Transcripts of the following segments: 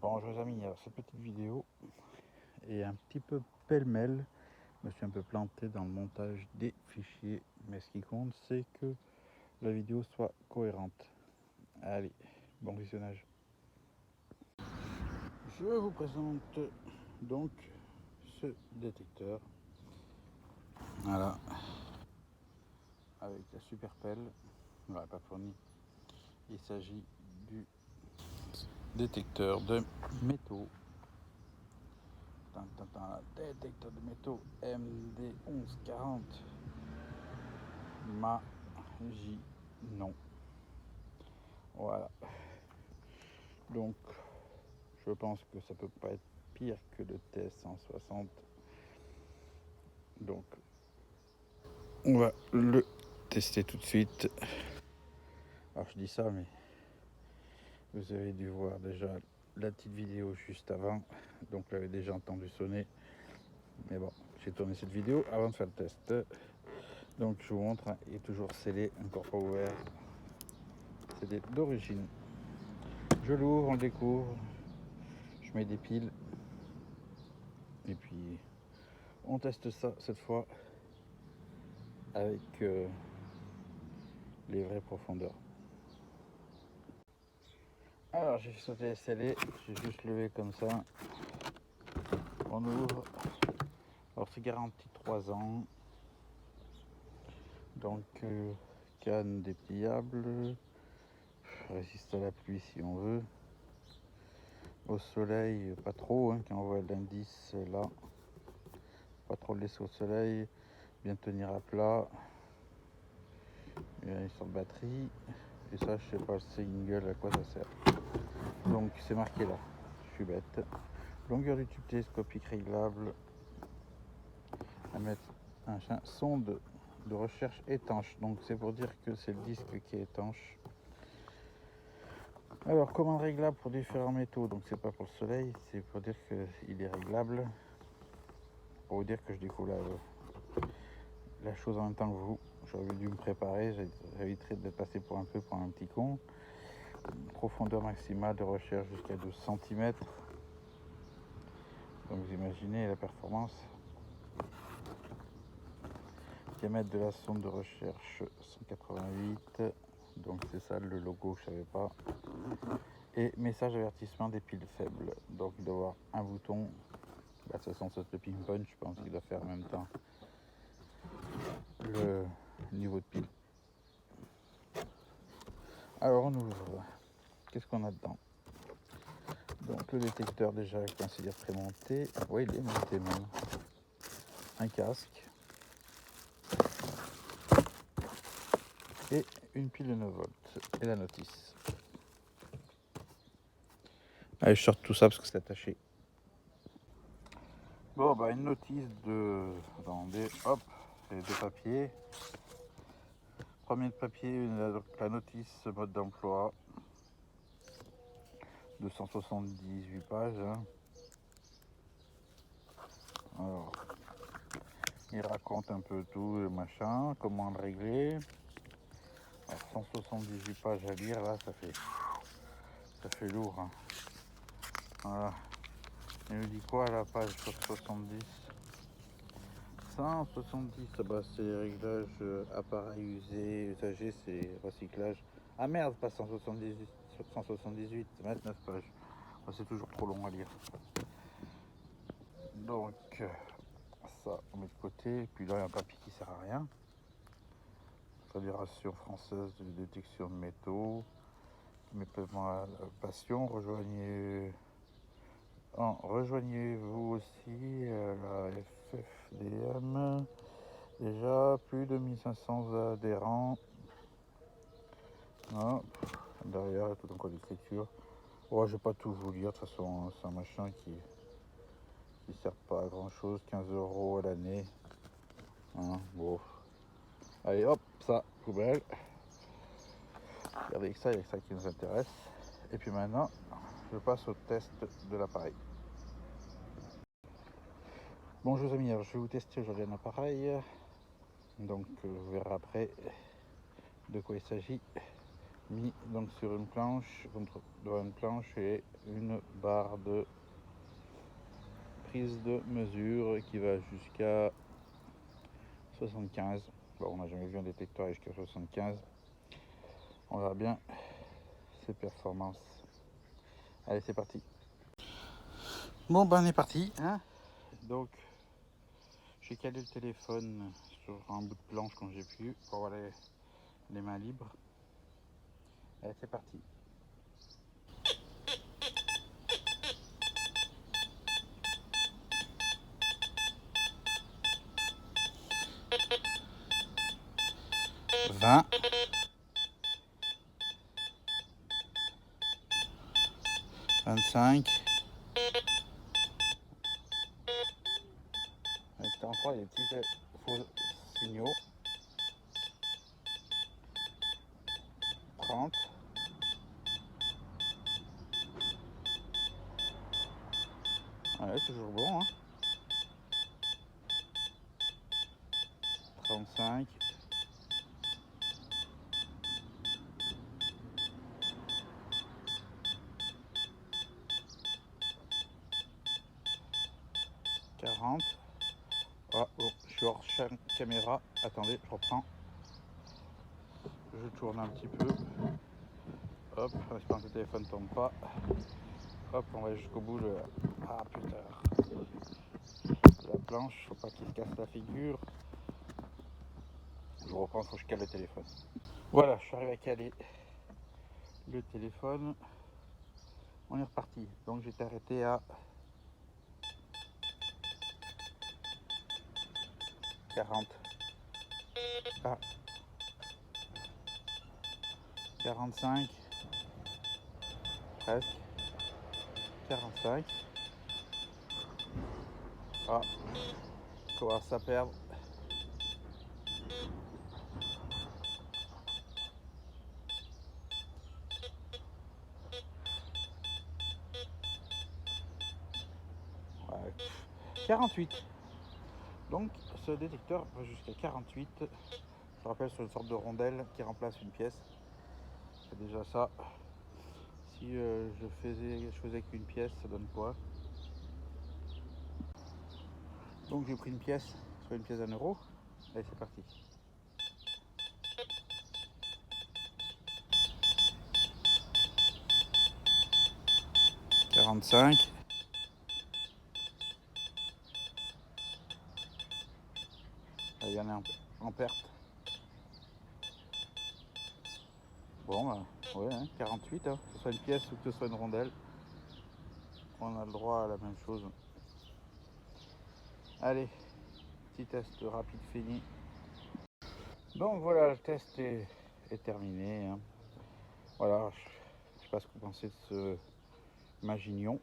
Bonjour les amis, alors cette petite vidéo est un petit peu pêle-mêle. Je me suis un peu planté dans le montage des fichiers, mais ce qui compte c'est que la vidéo soit cohérente. Allez, bon visionnage. Je vous présente donc ce détecteur. Voilà, avec la super pelle, on l'aurait pas fourni. Il s'agit du détecteur de métaux. Détecteur de métaux MD1140 Maginot. Voilà. Donc, je pense que ça peut pas être pire que le TS160. Donc, on va le tester tout de suite. Alors, je dis ça, mais vous avez dû voir déjà la petite vidéo juste avant. Donc, vous l'avez déjà entendu sonner. Mais bon, j'ai tourné cette vidéo avant de faire le test. Donc, je vous montre, il est toujours scellé, encore pas ouvert. C'est d'origine. Je l'ouvre, on le découvre. Je mets des piles. Et puis, on teste ça cette fois avec les vraies profondeurs. Alors j'ai sauté les scellés, j'ai juste levé comme ça. On ouvre. Alors c'est garanti 3 ans. Donc canne dépliable. Résiste à la pluie si on veut. Au soleil, pas trop, hein, quand on voit l'indice là. Pas trop le laisser au soleil. Bien tenir à plat. Il y a une sorte de batterie. Et ça, je sais pas, le single, à quoi ça sert. Donc c'est marqué là. Je suis bête. Longueur du tube télescopique réglable. À mettre un sonde de recherche étanche. Donc c'est pour dire que c'est le disque qui est étanche. Alors commande réglable pour différents métaux. Donc c'est pas pour le soleil, c'est pour dire qu'il est réglable. Pour vous dire que je découvre la chose en même temps que vous. J'aurais dû me préparer, j'éviterais de passer pour un petit con. Profondeur maximale de recherche jusqu'à 12 cm. Donc vous imaginez la performance. Diamètre de la sonde de recherche 188. Donc c'est ça le logo, je savais pas. Et message avertissement des piles faibles. Donc il doit y avoir un bouton. Bah, de toute façon c'est le ping punch, je pense qu'il doit faire en même temps le niveau de pile. Alors on ouvre. Qu'est-ce qu'on a dedans? Donc le détecteur déjà avec un cilière prémonté. Ah oui, il est monté même. Un casque. Et une pile de 9 volts. Et la notice. Allez, je sors tout ça parce que c'est attaché. Bon, bah une notice de... Attendez, hop, c'est deux papiers. Premier papier, la notice mode d'emploi. 278 pages. Hein. Alors, il raconte un peu tout le machin, comment le régler. Alors, 178 pages à lire, là, ça fait lourd. Hein. Voilà. Il nous dit quoi à la page 70? 170, bah, c'est les réglages appareils usés, usagés, c'est recyclage. Ah merde, pas 178, 178, 29 pages. Bah, c'est toujours trop long à lire. Donc, ça, on met de côté. Et puis là, il y a un papier qui sert à rien. Fédération française de détection de métaux. Mes paiements à la passion. Rejoignez-vous aussi la FFDM. Déjà plus de 1500 adhérents. Ah, derrière, il y a tout un code d'écriture. Oh, je vais pas tout vous lire. De toute façon, c'est un machin qui sert pas à grand chose. 15 € à l'année. Hein, bon. Allez hop, ça, poubelle. Regardez que ça, il y a que ça qui nous intéresse. Et puis maintenant, je passe au test de l'appareil. Bonjour amis, alors je vais vous tester aujourd'hui un appareil. Donc vous verrez après de quoi il s'agit. mis donc sur une planche, devant une planche et une barre de prise de mesure qui va jusqu'à 75. Bon, on n'a jamais vu un détecteur jusqu'à 75. On verra bien ses performances. Allez, c'est parti. Bon, ben on est parti, hein. Donc, j'ai calé le téléphone sur un bout de planche quand j'ai pu pour avoir les mains libres. Allez, c'est parti. Vingt. 25. Encore, il y a des petits faux signaux. 30. Ouais, toujours bon, hein. 35. 40. Oh, je suis hors champ caméra. Attendez, je reprends. Je tourne un petit peu. Hop, j'espère que le téléphone ne tombe pas. Hop, on va jusqu'au bout de... Ah putain. La planche, faut pas qu'il se casse la figure. Je reprends, faut que je cale le téléphone. Voilà, je suis arrivé à caler le téléphone. On est reparti. Donc j'étais arrêté à 40. Ah. 45. Presque. 45. Ah. Commence à perdre. Ouais. 48. Donc ce détecteur va jusqu'à 48. Je rappelle, sur une sorte de rondelle qui remplace une pièce. C'est déjà ça. Si je faisais qu'une pièce, ça donne quoi? Donc j'ai pris une pièce, soit une pièce d'1 euro. Allez, c'est parti. « 45. Il y en a en perte. Bon, bah, ouais, hein, 48, hein, que ce soit une pièce ou que ce soit une rondelle. On a le droit à la même chose. Allez, petit test rapide fini. Donc voilà, le test est terminé, hein. Voilà, je sais pas ce que vous pensez de ce Magignon.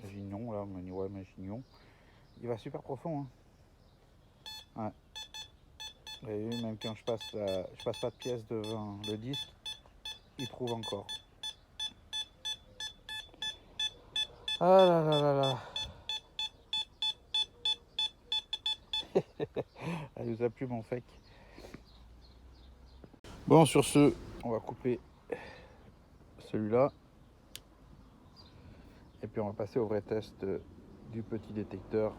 Magignon, là, ouais, Magignon. Il va super profond, hein. Ouais. Vous avez vu, même quand je passe pas de pièce devant le disque, il trouve encore. Ah là là là là. Elle nous a plu mon fake. Bon, sur ce, on va couper celui-là. Et puis on va passer au vrai test du petit détecteur.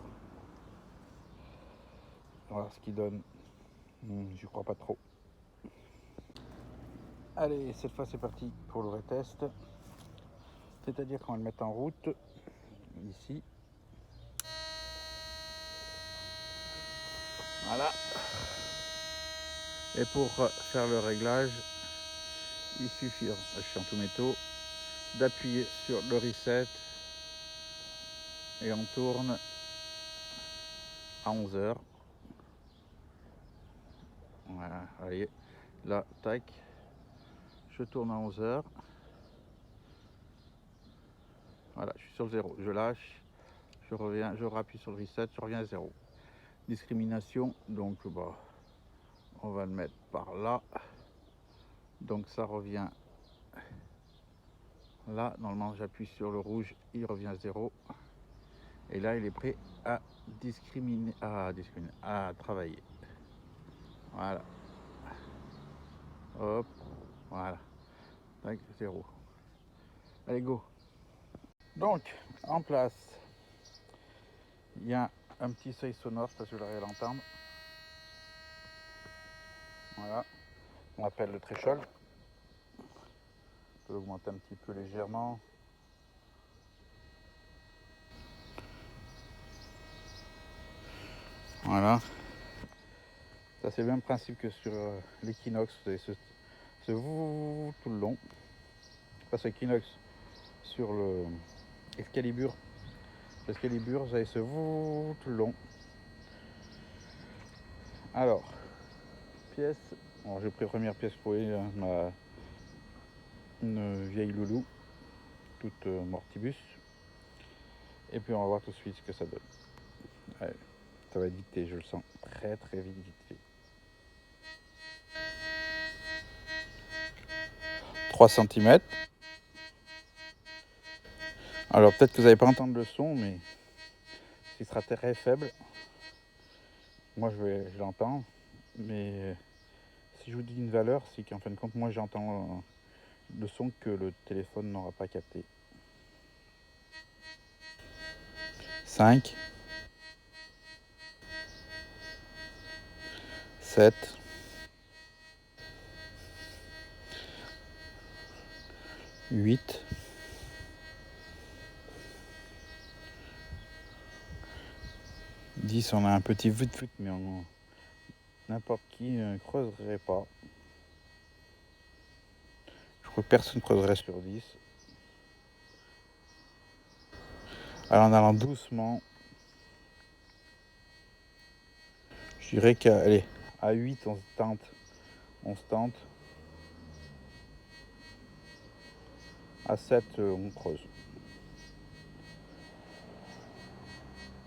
On va voir ce qu'il donne. J'y crois pas trop. Allez, cette fois c'est parti pour le vrai test. C'est-à-dire qu'on va le mettre en route, ici. Voilà. Et pour faire le réglage, il suffit, je suis en tout métaux, d'appuyer sur le reset et on tourne à 11 h. Voilà, voyez, là, tac, je tourne à 11 h. Voilà, je suis sur le 0, je lâche, je reviens, je rappuie sur le reset, je reviens à 0. Discrimination, donc bah, on va le mettre par là. Donc ça revient là, normalement j'appuie sur le rouge, il revient à 0. Et là il est prêt à à travailler. Voilà. Hop. Voilà. Tac, 0. Allez, go. Donc, en place, il y a un petit seuil sonore, parce que je l'aurais l'entendre. Voilà. On appelle le threshold. On peut l'augmenter un petit peu légèrement. Voilà. Ça c'est le même principe que sur l'Equinox. Vous avez ce vous tout le long. Pas sur l'Equinox, sur le Excalibur. L'Excalibur, vous avez ce vous tout le long. Alors, pièce. Alors j'ai pris première pièce pour une vieille loulou, toute mortibus. Et puis on va voir tout de suite ce que ça donne. Allez, ça va être vite, je le sens très très vite fait. 3 cm. Alors peut-être que vous n'allez pas entendre le son, mais il sera très faible. Moi je l'entends, mais si je vous dis une valeur, c'est qu'en fin de compte, moi j'entends le son que le téléphone n'aura pas capté. 5, 7, 8, 10, on a un petit vut, mais n'importe qui ne creuserait pas. Je crois que personne ne creuserait sur 10. Alors en allant doucement, je dirais qu'à 8 on se tente. À 7 on creuse.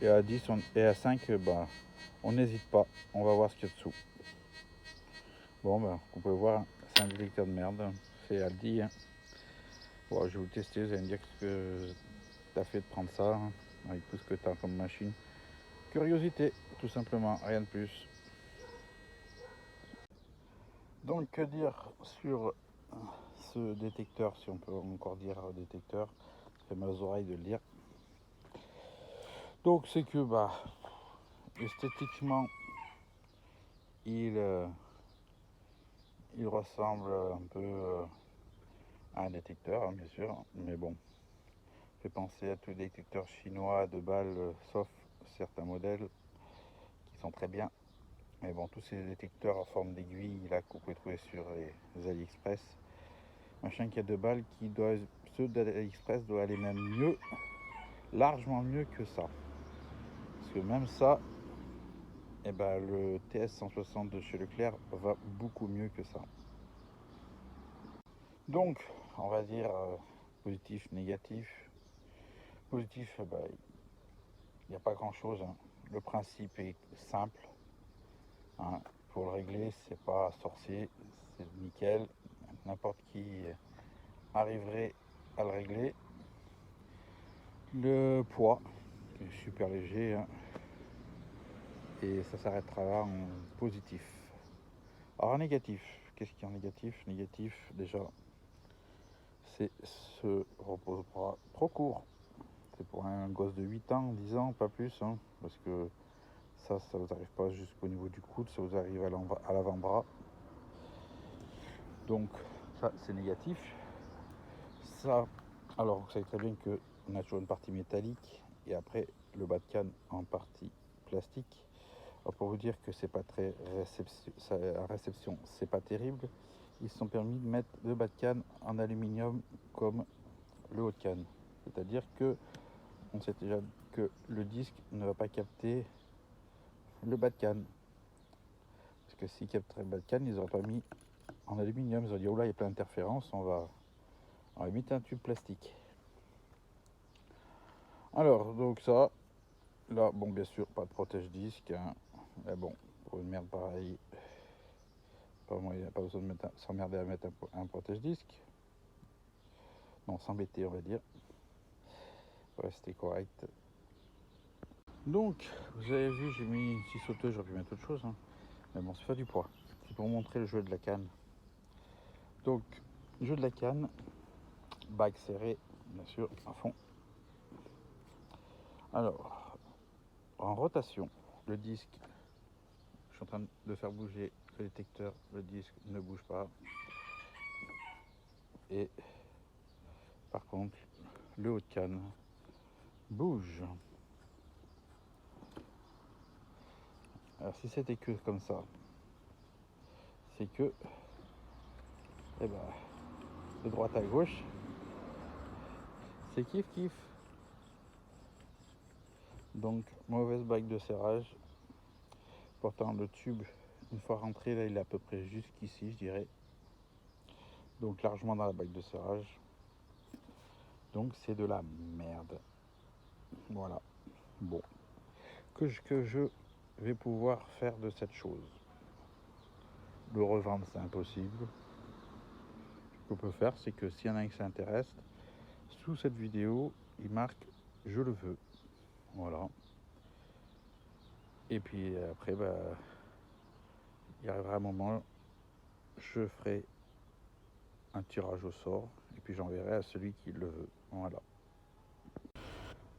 Et à 10 et à 5 on n'hésite pas, on va voir ce qu'il y a dessous. Bon vous pouvez voir, c'est un détecteur de merde, c'est Aldi. Hein. Bon, je vais vous tester, vous allez me dire ce que t'as fait de prendre ça, hein, avec tout ce que t'as comme machine. Curiosité, tout simplement, rien de plus. Donc que dire sur ce détecteur, si on peut encore dire détecteur, ça fait mal aux oreilles de le dire. Donc c'est que esthétiquement il ressemble un peu à un détecteur, hein, bien sûr, mais bon, fait penser à tous les détecteurs chinois de balles, sauf certains modèles qui sont très bien. Mais bon, tous ces détecteurs en forme d'aiguille là que vous pouvez trouver sur les AliExpress, machin qui a 2 balles, ceux d'AliExpress doivent aller même mieux, largement mieux que ça. Parce que même ça, le TS160 de chez Leclerc va beaucoup mieux que ça. Donc, on va dire positif, négatif. Positif, il n'y a pas grand chose. Hein. Le principe est simple. Hein. Pour le régler, c'est pas sorcier, c'est nickel. N'importe qui arriverait à le régler. Le poids, qui est super léger. Hein. Et ça s'arrêtera là en positif. Alors en négatif, qu'est-ce qu'il y a en négatif? Négatif, déjà, c'est ce repose-bras trop court. C'est pour un gosse de 8 ans, 10 ans, pas plus, hein, parce que ça vous arrive pas jusqu'au niveau du coude, ça vous arrive à l'avant-bras. Donc ça c'est négatif. Ça, alors vous savez très bien qu'on a toujours une partie métallique et après le bas de canne en partie plastique. Alors pour vous dire que c'est pas très réception, c'est pas terrible. Ils se sont permis de mettre le bas de canne en aluminium comme le haut de canne. C'est-à-dire que on sait déjà que le disque ne va pas capter le bas de canne. Parce que s'ils capteraient le bas de canne, ils n'auraient pas mis en aluminium. Ils auraient dit, oh là, il y a plein d'interférences, on va mettre un tube plastique. Alors, donc ça, là, bon, bien sûr, pas de protège-disque. Hein. Mais bon, pour une merde pareille, pas besoin de s'emmerder à mettre un protège-disque. Non, s'embêter, on va dire. Pour rester correct. Donc, vous avez vu, j'ai mis une scie sauteuse, j'aurais pu mettre autre chose. Hein. Mais bon, c'est pas du poids. C'est pour montrer le jeu de la canne. Donc, jeu de la canne, bague serrée, bien sûr, à fond. Alors, en rotation, le disque, je suis en train de faire bouger le détecteur, le disque ne bouge pas. Et par contre, le haut de canne bouge. Alors si c'était que comme ça, c'est que eh ben, de droite à gauche, c'est kiff kiff. Donc mauvaise bague de serrage. Pourtant le tube, une fois rentré là, il est à peu près jusqu'ici, je dirais. Donc largement dans la bague de serrage. Donc c'est de la merde. Voilà. Bon. Que je vais pouvoir faire de cette chose. Le revendre, c'est impossible. Ce qu'on peut faire, c'est que s'il y en a un qui s'intéresse, sous cette vidéo, il marque « Je le veux ». Voilà. Et puis après, bah, il arrivera un moment, je ferai un tirage au sort et puis j'enverrai à celui qui le veut. Voilà.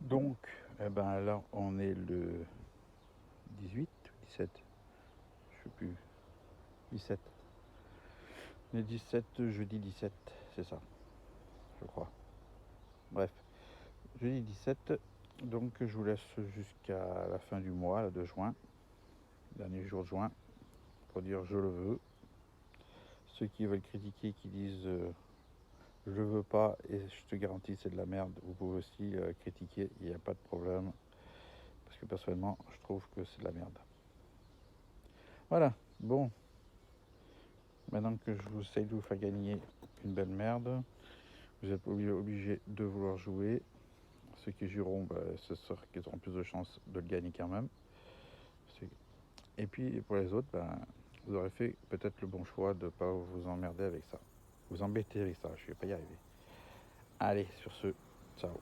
Donc, eh ben là, on est le 18 ou 17, je sais plus, 17. Le 17, jeudi 17, c'est ça, je crois. Bref, jeudi 17, donc je vous laisse jusqu'à la fin du mois, là, de juin, dernier jour de juin, pour dire je le veux. Ceux qui veulent critiquer, qui disent je le veux pas et je te garantis c'est de la merde, vous pouvez aussi critiquer, il n'y a pas de problème. Parce que personnellement, je trouve que c'est de la merde. Voilà, bon. Maintenant que je vous essaye de vous faire gagner une belle merde, vous êtes obligé de vouloir jouer. Ceux qui joueront, bah, c'est sûr qu'ils auront plus de chances de le gagner quand même. Et puis pour les autres, ben, vous aurez fait peut-être le bon choix de ne pas vous emmerder avec ça. Vous embêter avec ça, je ne vais pas y arriver. Allez, sur ce, ciao.